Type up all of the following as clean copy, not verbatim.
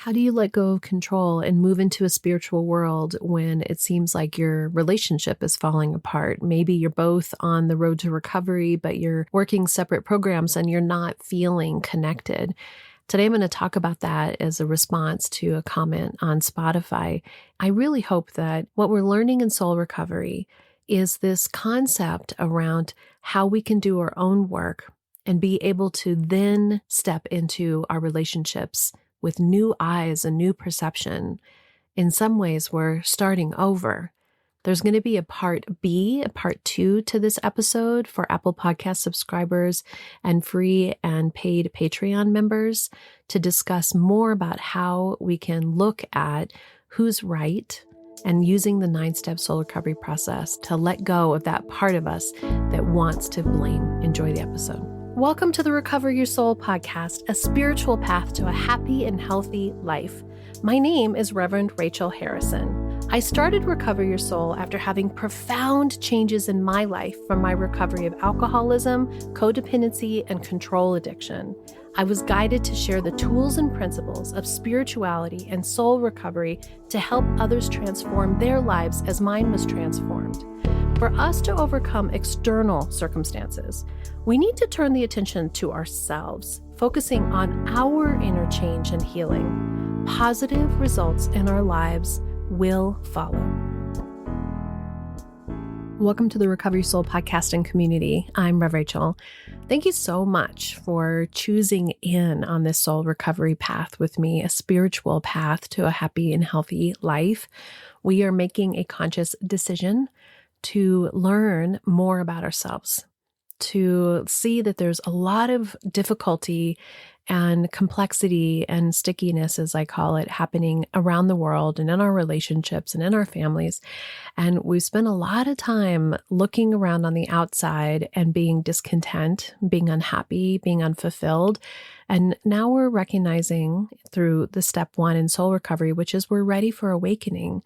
How do you let go of control and move into a spiritual world when it seems like your relationship is falling apart? Maybe you're both on the road to recovery, but you're working separate programs and you're not feeling connected. Today, I'm going to talk about that as a response to a comment on Spotify. I really hope that what we're learning in Soul Recovery is this concept around how we can do our own work and be able to then step into our relationships with new eyes and new perception. In some ways, we're starting over. There's going to be a part B, a part 2 to this episode for Apple Podcast subscribers and free and paid Patreon members to discuss more about how we can look at who's right and using the 9-step soul recovery process to let go of that part of us that wants to blame. Enjoy the episode. Welcome to the Recover Your Soul podcast, a spiritual path to a happy and healthy life. My name is Reverend Rachel Harrison. I started Recover Your Soul after having profound changes in my life from my recovery of alcoholism, codependency, and control addiction. I was guided to share the tools and principles of spirituality and soul recovery to help others transform their lives as mine was transformed. For us to overcome external circumstances, we need to turn the attention to ourselves, focusing on our inner change and healing. Positive results in our lives will follow. Welcome to the Recover Your Soul podcast and community. I'm Rev Rachel. Thank you so much for choosing in on this soul recovery path with me, a spiritual path to a happy and healthy life. We are making a conscious decision to learn more about ourselves, to see that there's a lot of difficulty and complexity and stickiness, as I call it, happening around the world and in our relationships and in our families. And we spend a lot of time looking around on the outside and being discontent, being unhappy, being unfulfilled. And now we're recognizing through the step 1 in soul recovery, which is we're ready for awakening.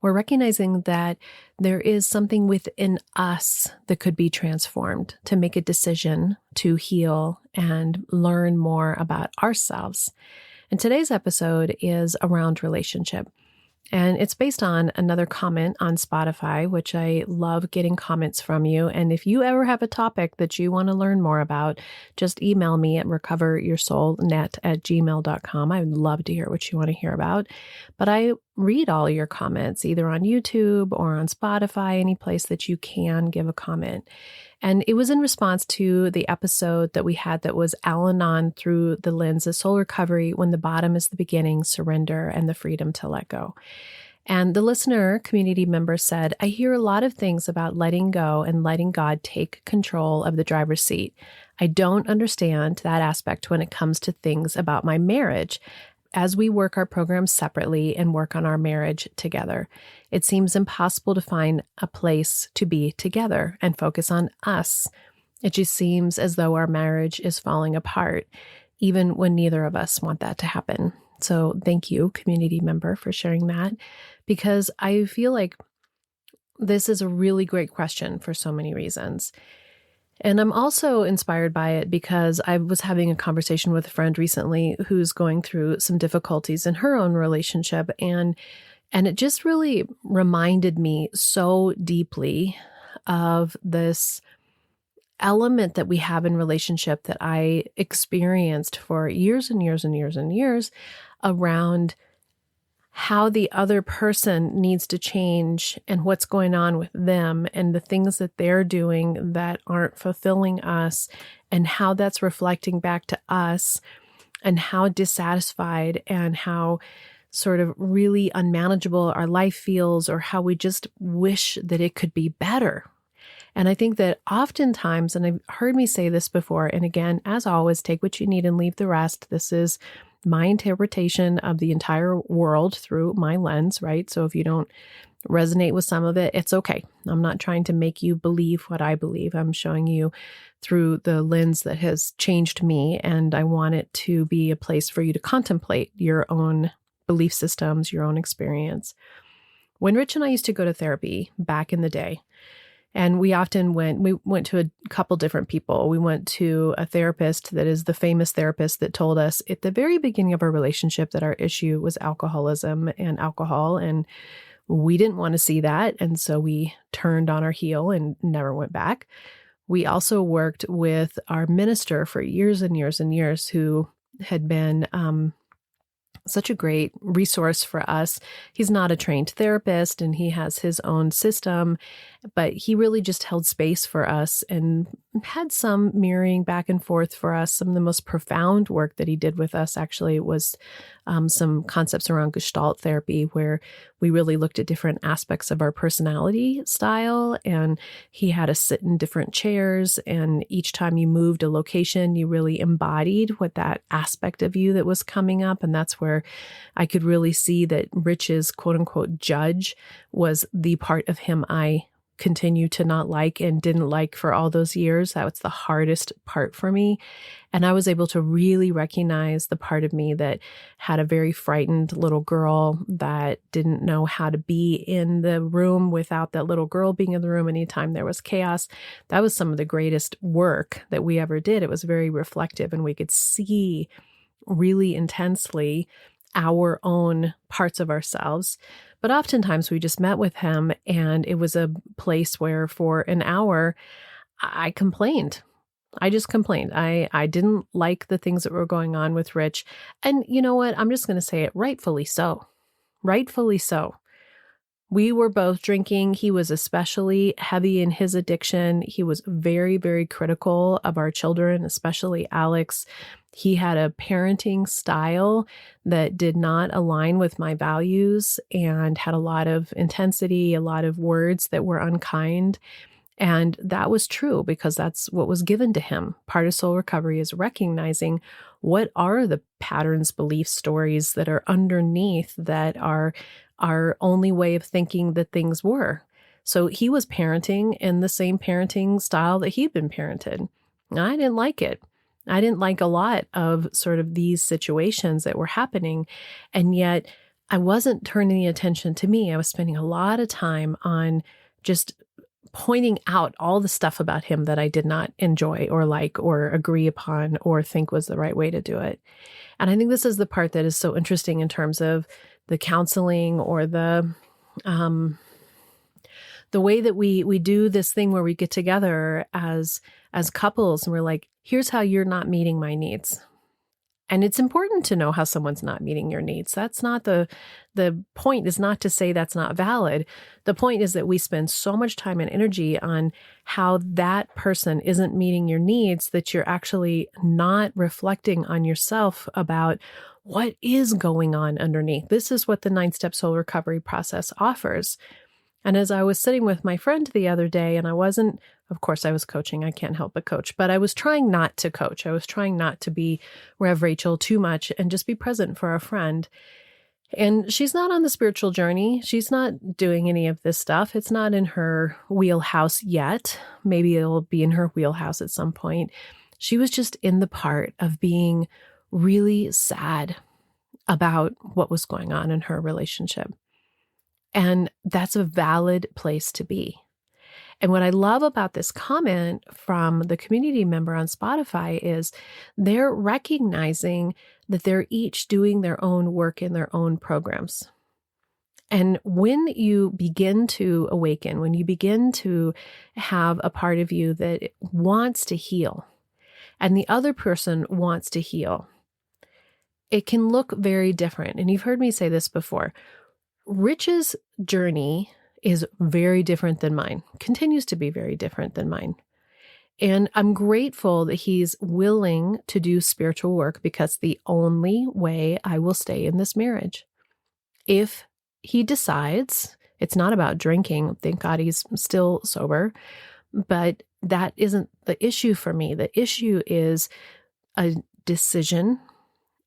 We're recognizing that there is something within us that could be transformed to make a decision to heal and learn more about ourselves. And today's episode is around relationship. And it's based on another comment on Spotify, which I love getting comments from you. And if you ever have a topic that you want to learn more about, just email me at recoveryoursoulnet@gmail.com. I would love to hear what you want to hear about. But I read all your comments either on YouTube or on Spotify, any place that you can give a comment. And it was in response to the episode that we had that was Al-Anon through the lens of soul recovery, when the bottom is the beginning, surrender, and the freedom to let go. And the listener community member said, I hear a lot of things about letting go and letting God take control of the driver's seat. I don't understand that aspect when it comes to things about my marriage. As we work our programs separately and work on our marriage together, it seems impossible to find a place to be together and focus on us. It just seems as though our marriage is falling apart, even when neither of us want that to happen. So thank you, community member, for sharing that, because I feel like this is a really great question for so many reasons. And I'm also inspired by it because I was having a conversation with a friend recently who's going through some difficulties in her own relationship. And it just really reminded me so deeply of this element that we have in relationship that I experienced for years and years and years and years around how the other person needs to change and what's going on with them and the things that they're doing that aren't fulfilling us and how that's reflecting back to us and how dissatisfied and how sort of really unmanageable our life feels or how we just wish that it could be better. And I think that oftentimes, and I've heard me say this before, and again, as always, take what you need and leave the rest. This is my interpretation of the entire world through my lens, right? So if you don't resonate with some of it, it's okay. I'm not trying to make you believe what I believe. I'm showing you through the lens that has changed me, and I want it to be a place for you to contemplate your own belief systems, your own experience. When Rich and I used to go to therapy back in the day, And we went to a couple different people. We went to a therapist that is the famous therapist that told us at the very beginning of our relationship that our issue was alcoholism and alcohol. And we didn't want to see that. And so we turned on our heel and never went back. We also worked with our minister for years and years and years, who had been such a great resource for us. He's not a trained therapist and he has his own system, but he really just held space for us and had some mirroring back and forth for us. Some of the most profound work that he did with us actually was some concepts around Gestalt therapy, where we really looked at different aspects of our personality style. And he had us sit in different chairs. And each time you moved a location, you really embodied what that aspect of you that was coming up. And that's where I could really see that Rich's quote unquote judge was the part of him I continue to not like and didn't like for all those years. That was the hardest part for me. And I was able to really recognize the part of me that had a very frightened little girl that didn't know how to be in the room without that little girl being in the room anytime there was chaos. That was some of the greatest work that we ever did. It was very reflective, and we could see really intensely our own parts of ourselves. But oftentimes we just met with him, and it was a place where for an hour I complained. I just complained. I didn't like the things that were going on with Rich. And you know what? I'm just going to say it, rightfully so. Rightfully so. We were both drinking. He was especially heavy in his addiction. He was very, very critical of our children, especially Alex. He had a parenting style that did not align with my values and had a lot of intensity, a lot of words that were unkind. And that was true because that's what was given to him. Part of soul recovery is recognizing what are the patterns, beliefs, stories that are underneath that are our only way of thinking that things were. So he was parenting in the same parenting style that he'd been parented. I didn't like it. I didn't like a lot of sort of these situations that were happening. And yet I wasn't turning the attention to me. I was spending a lot of time on just pointing out all the stuff about him that I did not enjoy or like or agree upon or think was the right way to do it. And I think this is the part that is so interesting in terms of the counseling or the way that we do this thing where we get together as couples and we're like, here's how you're not meeting my needs. And it's important to know how someone's not meeting your needs. That's not the point is not to say that's not valid. The point is that we spend so much time and energy on how that person isn't meeting your needs that you're actually not reflecting on yourself about what is going on underneath. This is what the 9-step soul recovery process offers. And as I was sitting with my friend the other day, and of course I was coaching, I can't help but coach, but I was trying not to coach. I was trying not to be Rev Rachel too much and just be present for a friend. And she's not on the spiritual journey. She's not doing any of this stuff. It's not in her wheelhouse yet. Maybe it'll be in her wheelhouse at some point. She was just in the part of being really sad about what was going on in her relationship. And that's a valid place to be. And what I love about this comment from the community member on Spotify is they're recognizing that they're each doing their own work in their own programs. And when you begin to awaken, when you begin to have a part of you that wants to heal and the other person wants to heal, it can look very different. And you've heard me say this before. Rich's journey is very different than mine, continues to be very different than mine. And I'm grateful that he's willing to do spiritual work because the only way I will stay in this marriage. If he decides, it's not about drinking, thank God he's still sober, but that isn't the issue for me. The issue is a decision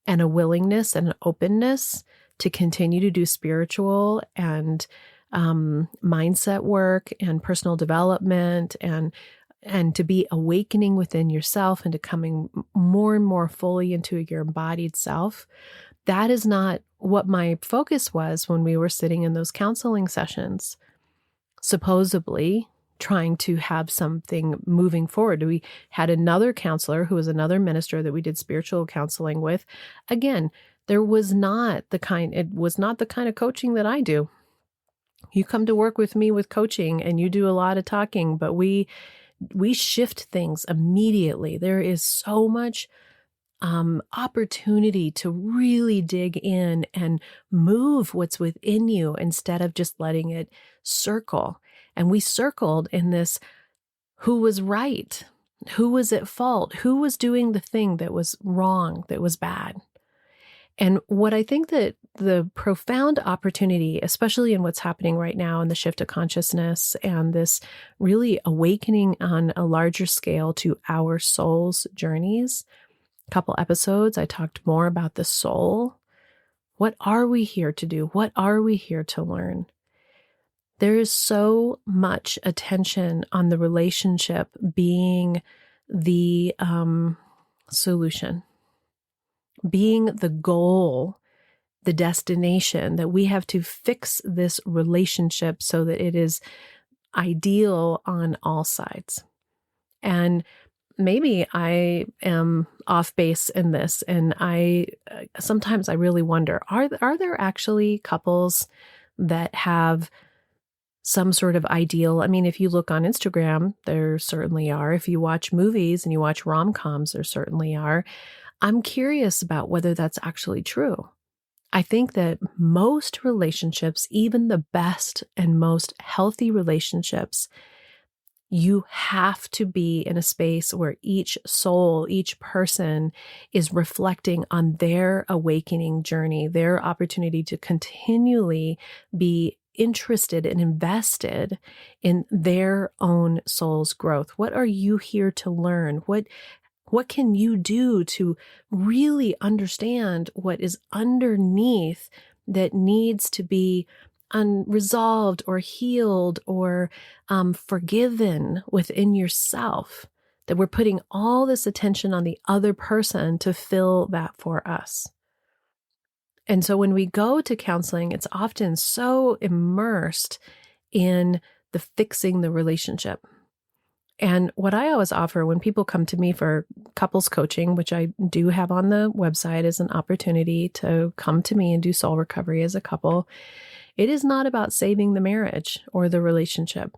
and a willingness and an openness to continue to do spiritual and mindset work and personal development and to be awakening within yourself and to coming more and more fully into your embodied self. That is not what my focus was when we were sitting in those counseling sessions. Supposedly, trying to have something moving forward. We had another counselor who was another minister that we did spiritual counseling with. Again, it was not the kind of coaching that I do. You come to work with me with coaching and you do a lot of talking, but we shift things immediately. There is so much opportunity to really dig in and move what's within you instead of just letting it circle. And we circled in this: who was right? Who was at fault? Who was doing the thing that was wrong, that was bad? And what I think that the profound opportunity, especially in what's happening right now in the shift of consciousness and this really awakening on a larger scale to our soul's journeys, a couple episodes, I talked more about the soul. What are we here to do? What are we here to learn? There is so much attention on the relationship being the solution, being the goal, the destination, that we have to fix this relationship so that it is ideal on all sides. And maybe I am off base in this, and sometimes I really wonder, are there actually couples that have some sort of ideal? I mean, if you look on Instagram, there certainly are. If you watch movies and you watch rom-coms, there certainly are. I'm curious about whether that's actually true. I think that most relationships, even the best and most healthy relationships, you have to be in a space where each soul, each person is reflecting on their awakening journey, their opportunity to continually be interested and invested in their own soul's growth. What are you here to learn? What can you do to really understand what is underneath that needs to be unresolved or healed or forgiven within yourself? That we're putting all this attention on the other person to fill that for us. And so when we go to counseling, it's often so immersed in the fixing the relationship. And what I always offer when people come to me for couples coaching, which I do have on the website as an opportunity to come to me and do soul recovery as a couple, it is not about saving the marriage or the relationship.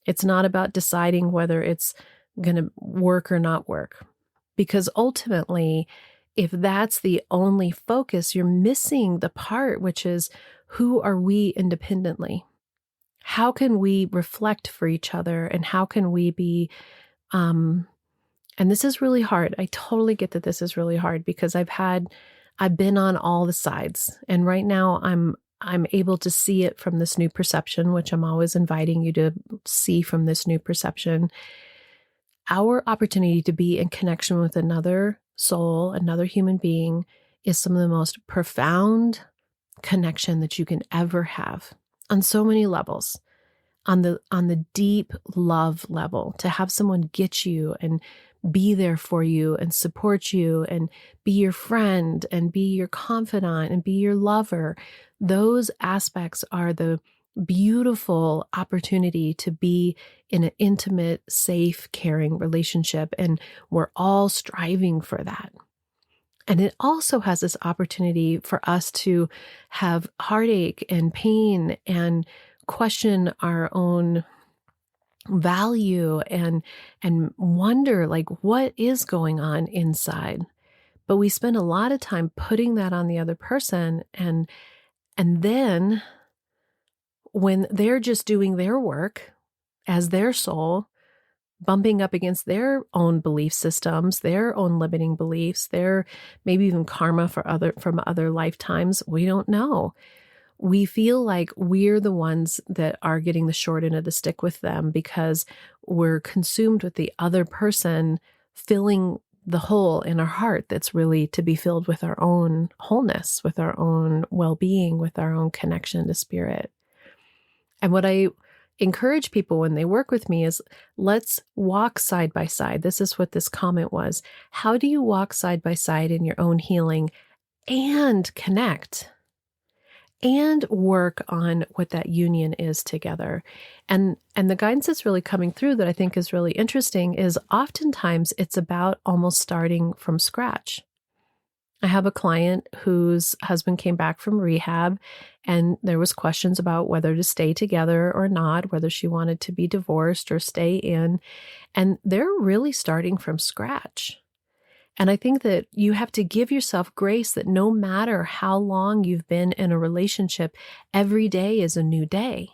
It's not about deciding whether it's going to work or not work. Because ultimately, if that's the only focus, you're missing the part, which is, who are we independently? How can we reflect for each other? And how can we be, and this is really hard. I totally get that this is really hard because I've been on all the sides. And right now I'm able to see it from this new perception, which I'm always inviting you to see from this new perception. Our opportunity to be in connection with another soul, another human being, is some of the most profound connection that you can ever have on so many levels. On the deep love level, to have someone get you and be there for you and support you and be your friend and be your confidant and be your lover. Those aspects are the beautiful opportunity to be in an intimate, safe, caring relationship. And we're all striving for that. And it also has this opportunity for us to have heartache and pain and question our own value and wonder, like, what is going on inside? But we spend a lot of time putting that on the other person, and then when they're just doing their work as their soul, bumping up against their own belief systems, their own limiting beliefs, their maybe even karma from other lifetimes, we don't know. We feel like we're the ones that are getting the short end of the stick with them because we're consumed with the other person filling the hole in our heart that's really to be filled with our own wholeness, with our own well-being, with our own connection to spirit. And what I encourage people when they work with me is, let's walk side by side. This is what this comment was. How do you walk side by side in your own healing and connect and work on what that union is together. And the guidance that's really coming through that I think is really interesting is oftentimes it's about almost starting from scratch. I have a client whose husband came back from rehab, and there was questions about whether to stay together or not, whether she wanted to be divorced or stay in, and they're really starting from scratch. And I think that you have to give yourself grace that no matter how long you've been in a relationship, every day is a new day.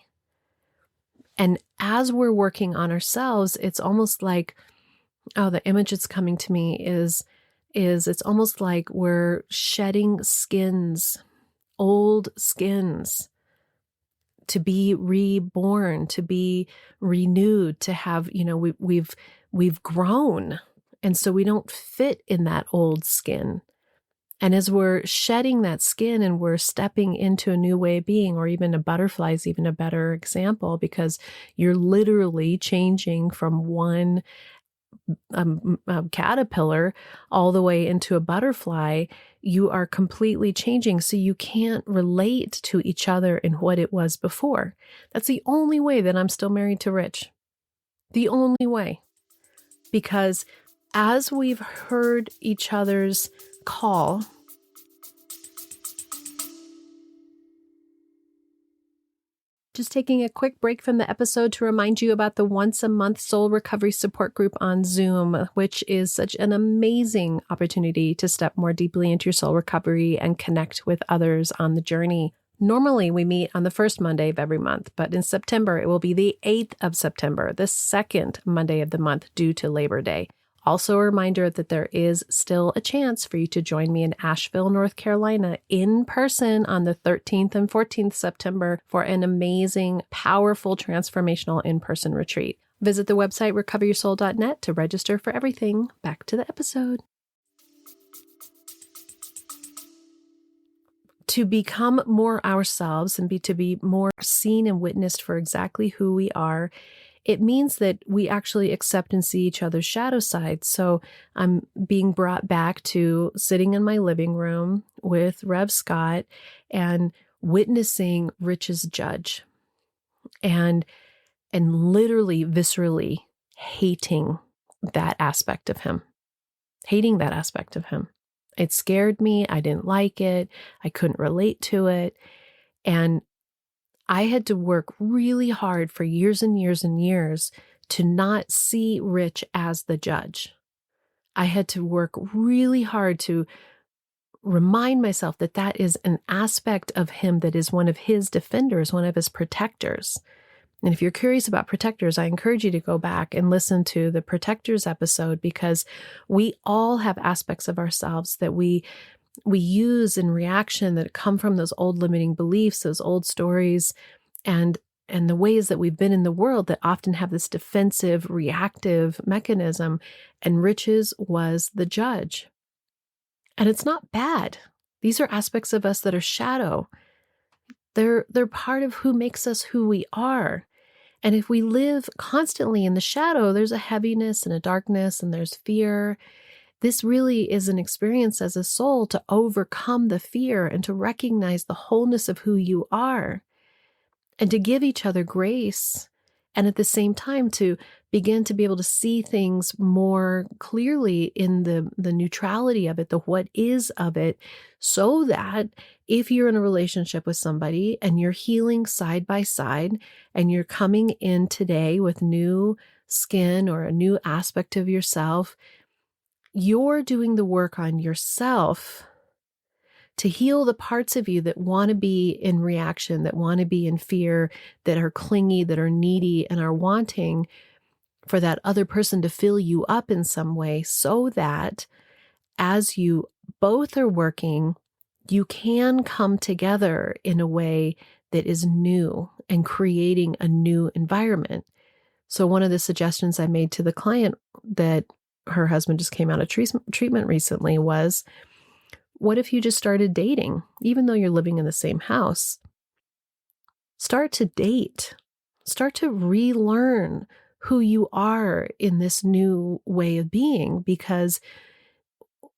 And as we're working on ourselves, it's almost like, oh, the image that's coming to me is it's almost like we're shedding skins, old skins, to be reborn, to be renewed, to have, we've grown. And so we don't fit in that old skin. And as we're shedding that skin and we're stepping into a new way of being, or even a butterfly is even a better example, because you're literally changing from one caterpillar all the way into a butterfly. You are completely changing. So you can't relate to each other in what it was before. That's the only way that I'm still married to Rich. The only way. Because as we've heard each other's call, just taking a quick break from the episode to remind you about the once-a-month Soul Recovery Support Group on Zoom, which is such an amazing opportunity to step more deeply into your soul recovery and connect with others on the journey. Normally, we meet on the first Monday of every month, but in September, it will be the 8th of September, the second Monday of the month due to Labor Day. Also a reminder that there is still a chance for you to join me in Asheville, North Carolina in person on the 13th and 14th September for an amazing, powerful, transformational in-person retreat. Visit the website recoveryoursoul.net to register for everything. Back to the episode. To become more ourselves and to be more seen and witnessed for exactly who we are, it means that we actually accept and see each other's shadow sides. So I'm being brought back to sitting in my living room with Rev Scott and witnessing Rich's judge and literally viscerally hating that aspect of him. It scared me. I didn't like it. I couldn't relate to it. And I had to work really hard for years and years and years to not see Rich as the judge. I had to work really hard to remind myself that that is an aspect of him that is one of his defenders, one of his protectors. And if you're curious about protectors, I encourage you to go back and listen to the protectors episode, because we all have aspects of ourselves that we use in reaction that come from those old limiting beliefs, those old stories, and the ways that we've been in the world that often have this defensive, reactive mechanism. And Rich's was the judge. And it's not bad. These are aspects of us that are shadow. They're part of who makes us who we are. And if we live constantly in the shadow, there's a heaviness and a darkness and there's fear. This really is an experience as a soul to overcome the fear and to recognize the wholeness of who you are and to give each other grace. And at the same time, to begin to be able to see things more clearly in the neutrality of it, the what is of it, so that if you're in a relationship with somebody and you're healing side by side and you're coming in today with new skin or a new aspect of yourself, you're doing the work on yourself to heal the parts of you that want to be in reaction, that want to be in fear, that are clingy, that are needy, and are wanting for that other person to fill you up in some way, so that as you both are working, you can come together in a way that is new and creating a new environment. So one of the suggestions I made to the client that her husband just came out of treatment recently was, what if you just started dating, even though you're living in the same house? Start to date. Start to relearn who you are in this new way of being, because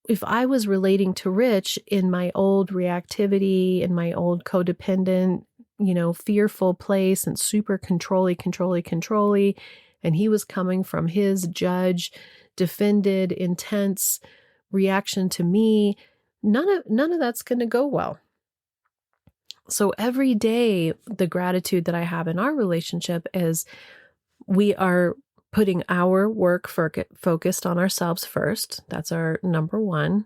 if I was relating to Rich in my old reactivity, in my old codependent, fearful place and super controlly, and he was coming from his judge, defended, intense reaction to me, none of that's going to go well. So every day, the gratitude that I have in our relationship is we are putting our work focused on ourselves first. That's our number one.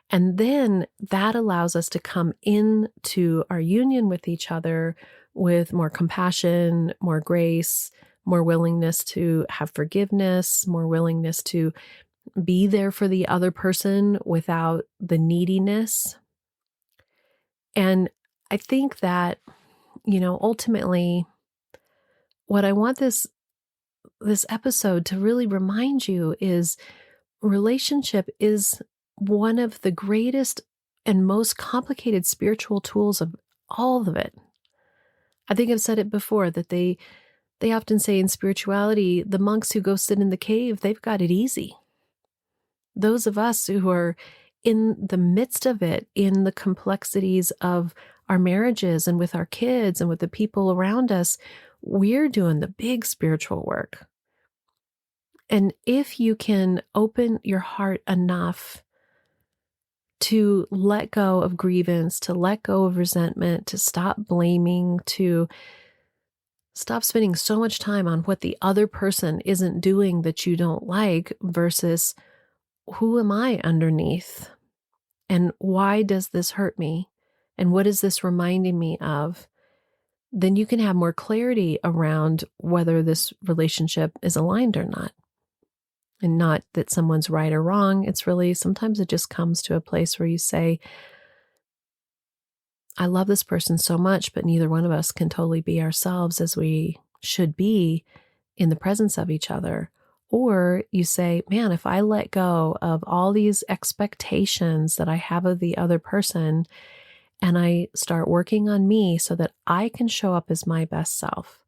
And then that allows us to come into our union with each other with more compassion, more grace, more willingness to have forgiveness, more willingness to be there for the other person without the neediness. And I think that, ultimately, what I want this episode to really remind you is relationship is one of the greatest and most complicated spiritual tools of all of it. I think I've said it before that they often say in spirituality, the monks who go sit in the cave, they've got it easy. Those of us who are in the midst of it, in the complexities of our marriages and with our kids and with the people around us, we're doing the big spiritual work. And if you can open your heart enough to let go of grievance, to let go of resentment, to stop blaming, to stop spending so much time on what the other person isn't doing that you don't like versus who am I underneath? And why does this hurt me? And what is this reminding me of? Then you can have more clarity around whether this relationship is aligned or not. And not that someone's right or wrong. It's really, sometimes it just comes to a place where you say, I love this person so much, but neither one of us can totally be ourselves as we should be in the presence of each other. Or you say, man, if I let go of all these expectations that I have of the other person and I start working on me so that I can show up as my best self,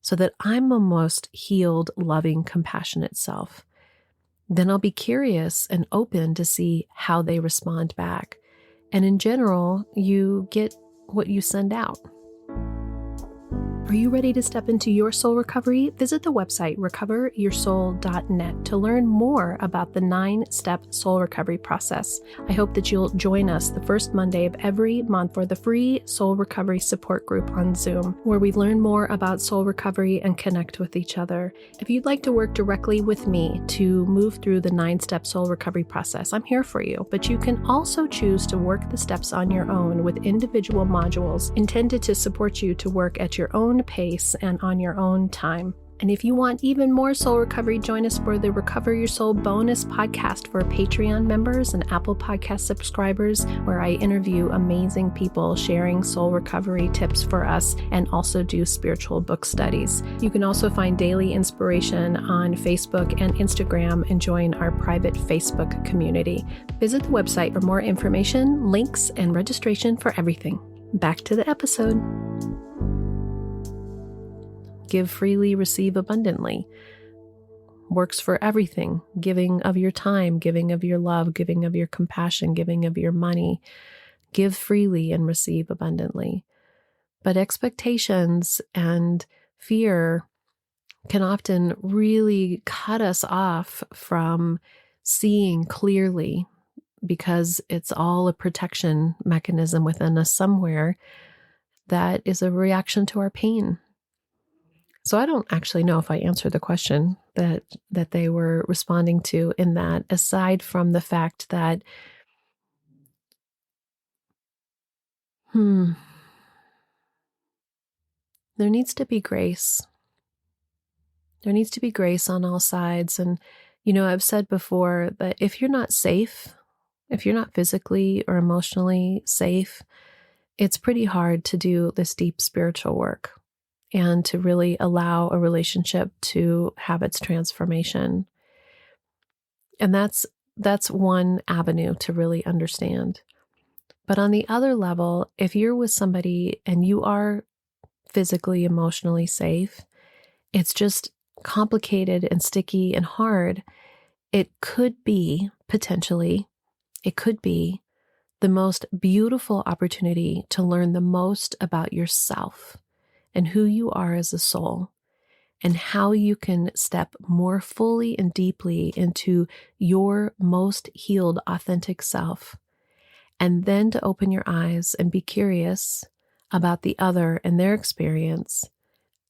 so that I'm a most healed, loving, compassionate self, then I'll be curious and open to see how they respond back. And in general, you get what you send out. Are you ready to step into your soul recovery? Visit the website recoveryoursoul.net to learn more about the 9-step soul recovery process. I hope that you'll join us the first Monday of every month for the free soul recovery support group on Zoom, where we learn more about soul recovery and connect with each other. If you'd like to work directly with me to move through the 9-step soul recovery process, I'm here for you, but you can also choose to work the steps on your own with individual modules intended to support you to work at your own pace and on your own time. And if you want even more soul recovery, join us for the Recover Your Soul bonus podcast for Patreon members and Apple Podcast subscribers, where I interview amazing people sharing soul recovery tips for us and also do spiritual book studies. You can also find daily inspiration on Facebook and Instagram and join our private Facebook community. Visit the website for more information, links, and registration for everything. Back to the episode. Give freely, receive abundantly. Works for everything. Giving of your time, giving of your love, giving of your compassion, giving of your money. Give freely and receive abundantly. But expectations and fear can often really cut us off from seeing clearly, because it's all a protection mechanism within us somewhere that is a reaction to our pain. So I don't actually know if I answered the question that they were responding to in that, aside from the fact that, there needs to be grace. There needs to be grace on all sides. And, I've said before that if you're not safe, if you're not physically or emotionally safe, it's pretty hard to do this deep spiritual work and to really allow a relationship to have its transformation. And that's one avenue to really understand. But on the other level, if you're with somebody and you are physically, emotionally safe, it's just complicated and sticky and hard. It could be potentially It could be the most beautiful opportunity to learn the most about yourself and who you are as a soul, and how you can step more fully and deeply into your most healed, authentic self. And then to open your eyes and be curious about the other and their experience.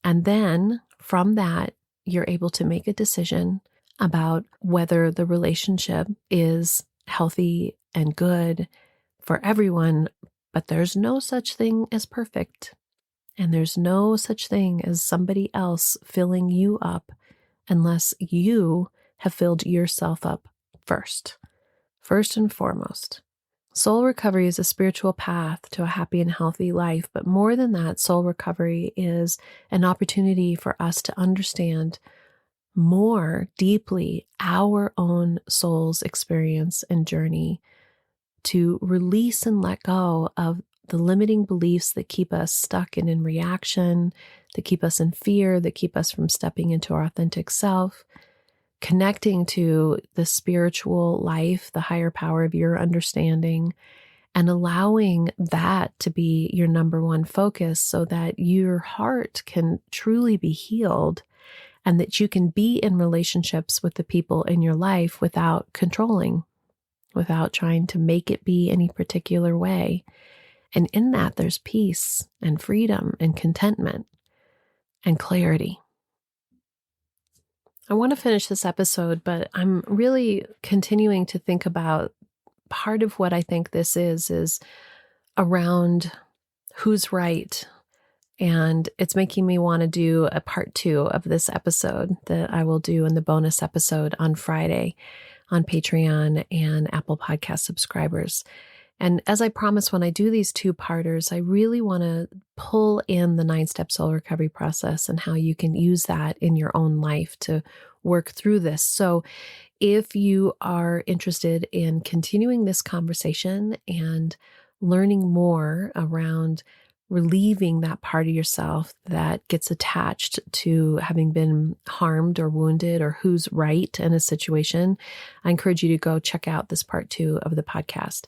And then from that, you're able to make a decision about whether the relationship is healthy and good for everyone. But there's no such thing as perfect. And there's no such thing as somebody else filling you up unless you have filled yourself up first and foremost. Soul recovery is a spiritual path to a happy and healthy life. But more than that, soul recovery is an opportunity for us to understand more deeply our own soul's experience and journey, to release and let go of the limiting beliefs that keep us stuck and in reaction, that keep us in fear, that keep us from stepping into our authentic self, connecting to the spiritual life, the higher power of your understanding, and allowing that to be your number one focus so that your heart can truly be healed and that you can be in relationships with the people in your life without controlling, without trying to make it be any particular way. And in that, there's peace and freedom and contentment and clarity. I want to finish this episode, but I'm really continuing to think about part of what I think this is around who's right. And it's making me want to do a part 2 of this episode that I will do in the bonus episode on Friday on Patreon and Apple Podcast subscribers. And as I promised, when I do these 2-parters, I really want to pull in the 9-step soul recovery process and how you can use that in your own life to work through this. So if you are interested in continuing this conversation and learning more around relieving that part of yourself that gets attached to having been harmed or wounded or who's right in a situation, I encourage you to go check out this part 2 of the podcast.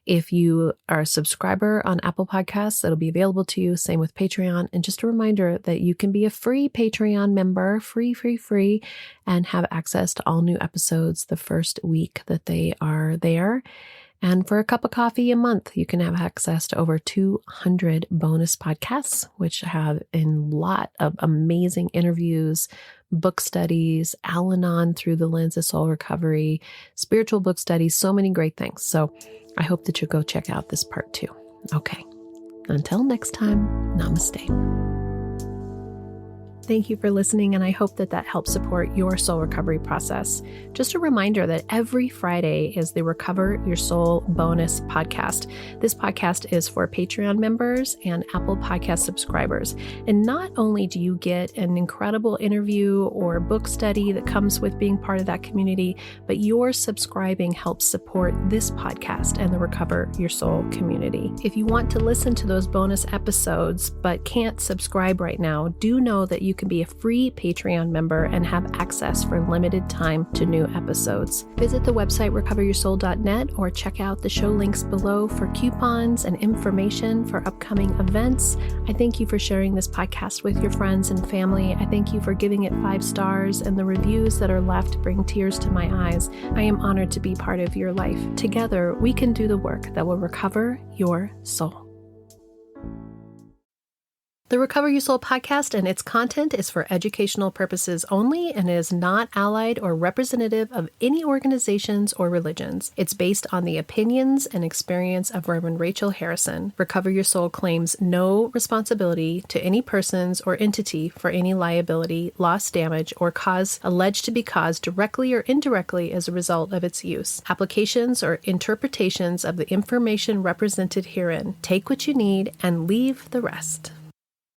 If you are a subscriber on Apple Podcasts, it'll be available to you. Same with Patreon. And just a reminder that you can be a free Patreon member, free, and have access to all new episodes the first week that they are there. And for a cup of coffee a month, you can have access to over 200 bonus podcasts, which have a lot of amazing interviews, book studies, Al-Anon through the lens of soul recovery, spiritual book studies, so many great things. So I hope that you'll go check out this part 2. Okay. Until next time, namaste. Thank you for listening, and I hope that helps support your soul recovery process. Just a reminder that every Friday is the Recover Your Soul bonus podcast. This podcast is for Patreon members and Apple Podcast subscribers. And not only do you get an incredible interview or book study that comes with being part of that community, but your subscribing helps support this podcast and the Recover Your Soul community. If you want to listen to those bonus episodes but can't subscribe right now, do know that you can be a free Patreon member and have access for limited time to new episodes. Visit the website recoveryoursoul.net or check out the show links below for coupons and information for upcoming events. I thank you for sharing this podcast with your friends and family. I thank you for giving it 5 stars, and the reviews that are left bring tears to my eyes. I am honored to be part of your life. Together, we can do the work that will recover your soul. The Recover Your Soul podcast and its content is for educational purposes only and is not allied or representative of any organizations or religions. It's based on the opinions and experience of Reverend Rachel Harrison. Recover Your Soul claims no responsibility to any persons or entity for any liability, loss, damage, or cause alleged to be caused directly or indirectly as a result of its use. Applications or interpretations of the information represented herein. Take what you need and leave the rest.